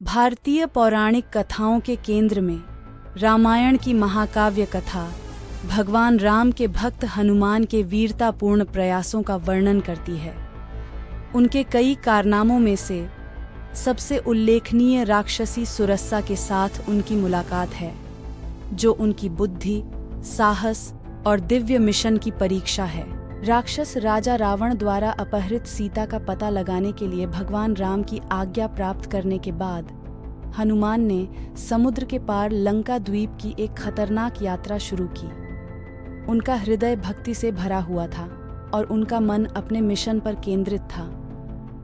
भारतीय पौराणिक कथाओं के केंद्र में रामायण की महाकाव्य कथा भगवान राम के भक्त हनुमान के वीरतापूर्ण प्रयासों का वर्णन करती है। उनके कई कारनामों में से सबसे उल्लेखनीय राक्षसी सुरस्सा के साथ उनकी मुलाकात है, जो उनकी बुद्धि, साहस और दिव्य मिशन की परीक्षा है। राक्षस राजा रावण द्वारा अपहृत सीता का पता लगाने के लिए भगवान राम की आज्ञा प्राप्त करने के बाद हनुमान ने समुद्र के पार लंका द्वीप की एक खतरनाक यात्रा शुरू की। उनका हृदय भक्ति से भरा हुआ था और उनका मन अपने मिशन पर केंद्रित था।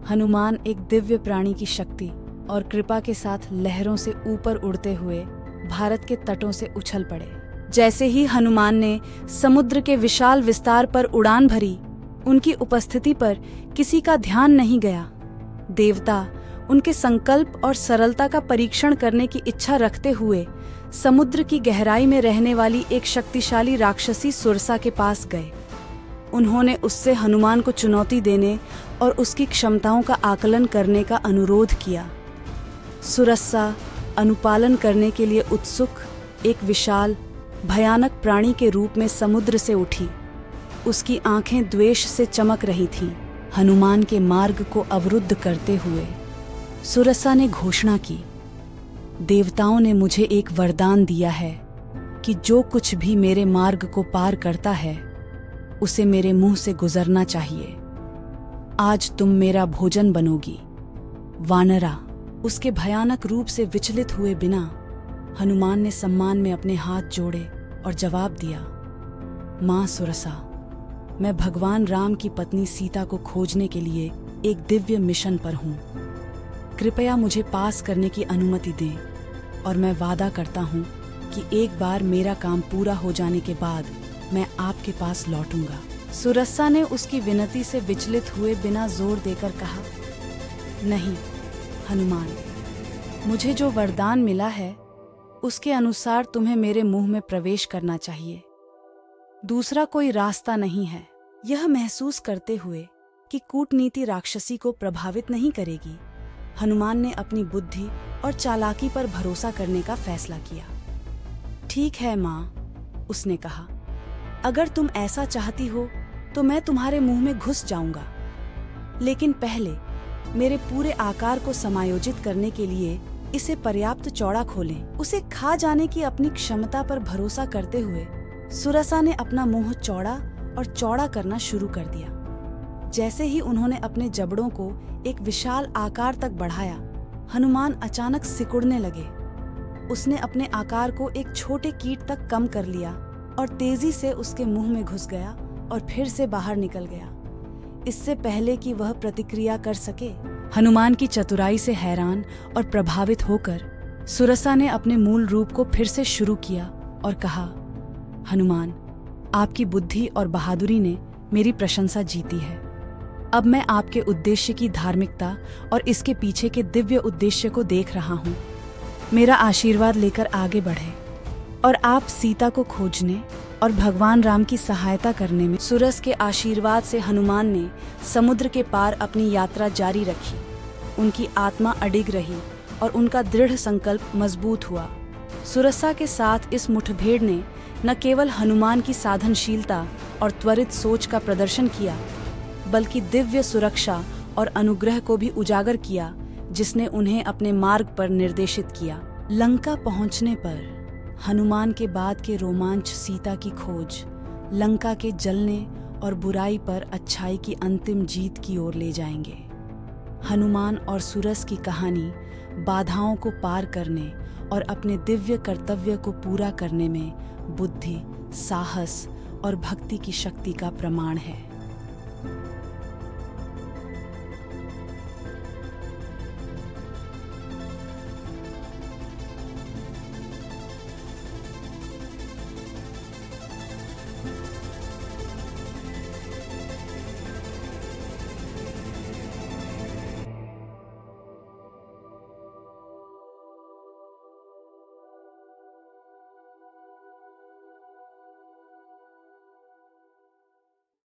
हनुमान एक दिव्य प्राणी की शक्ति और कृपा के साथ लहरों से ऊपर उड़ते हुए भारत के तटों से उछल पड़े। जैसे ही हनुमान ने समुद्र के विशाल विस्तार पर उड़ान भरी, उनकी उपस्थिति पर किसी का ध्यान नहीं गया। देवता उनके संकल्प और सरलता का परीक्षण करने की इच्छा रखते हुए समुद्र की गहराई में रहने वाली एक शक्तिशाली राक्षसी सुरसा के पास गए। उन्होंने उससे हनुमान को चुनौती देने और उसकी क्षमताओं का आकलन करने का अनुरोध किया। सुरसा अनुपालन करने के लिए उत्सुक एक विशाल भयानक प्राणी के रूप में समुद्र से उठी। उसकी आंखें द्वेष से चमक रही थीं। हनुमान के मार्ग को अवरुद्ध करते हुए सुरसा ने घोषणा की, देवताओं ने मुझे एक वरदान दिया है कि जो कुछ भी मेरे मार्ग को पार करता है उसे मेरे मुंह से गुजरना चाहिए। आज तुम मेरा भोजन बनोगी। वानरा उसके भयानक रूप से विचलित हुए बिना हनुमान ने सम्मान में अपने हाथ जोड़े और जवाब दिया, मां सुरसा, मैं भगवान राम की पत्नी सीता को खोजने के लिए एक दिव्य मिशन पर हूं। कृपया मुझे पास करने की अनुमति दें और मैं वादा करता हूं कि एक बार मेरा काम पूरा हो जाने के बाद मैं आपके पास लौटूंगा। सुरसा ने उसकी विनती से विचलित हुए बिना जोर देकर कहा, नहीं हनुमान, मुझे जो वरदान मिला है उसके अनुसार तुम्हें मेरे मुंह में प्रवेश करना चाहिए। दूसरा कोई रास्ता नहीं है। यह महसूस करते हुए कि कूटनीति राक्षसी को प्रभावित नहीं करेगी, हनुमान ने अपनी बुद्धि और चालाकी पर भरोसा करने का फैसला किया। ठीक है मां, उसने कहा, अगर तुम ऐसा चाहती हो तो मैं तुम्हारे मुंह में घुस जाऊंगा, लेकिन पहले मेरे पूरे आकार को समायोजित करने के लिए इसे पर्याप्त चौड़ा खोलें। उसे खा जाने की अपनी क्षमता पर भरोसा करते हुए सुरसा ने अपना मुंह चौड़ा और चौड़ा करना शुरू कर दिया। जैसे ही उन्होंने अपने जबड़ों को एक विशाल आकार तक बढ़ाया, हनुमान अचानक सिकुड़ने लगे। उसने अपने आकार को एक छोटे कीट तक कम कर लिया और तेजी से उसके मुंह में घुस गया और फिर से बाहर निकल गया, इससे पहले कि वह प्रतिक्रिया कर सके। हनुमान की चतुराई से हैरान और प्रभावित होकर सुरसा ने अपने मूल रूप को फिर से शुरू किया और कहा, हनुमान, आपकी बुद्धि और बहादुरी ने मेरी प्रशंसा जीती है। अब मैं आपके उद्देश्य की धार्मिकता और इसके पीछे के दिव्य उद्देश्य को देख रहा हूँ। मेरा आशीर्वाद लेकर आगे बढ़े और आप सीता को खोजने और भगवान राम की सहायता करने में। सुरस के आशीर्वाद से हनुमान ने समुद्र के पार अपनी यात्रा जारी रखी। उनकी आत्मा अडिग रही और उनका दृढ़ संकल्प मजबूत हुआ। सुरसा के साथ इस मुठभेड़ ने न केवल हनुमान की साधनशीलता और त्वरित सोच का प्रदर्शन किया, बल्कि दिव्य सुरक्षा और अनुग्रह को भी उजागर किया, जिसने उन्हें अपने मार्ग पर निर्देशित किया। लंका पहुंचने पर हनुमान के बाद के रोमांच सीता की खोज लंका के जलने और बुराई पर अच्छाई की अंतिम जीत की ओर ले जाएंगे। हनुमान और सुरस की कहानी बाधाओं को पार करने और अपने दिव्य कर्तव्य को पूरा करने में बुद्धि, साहस और भक्ति की शक्ति का प्रमाण है।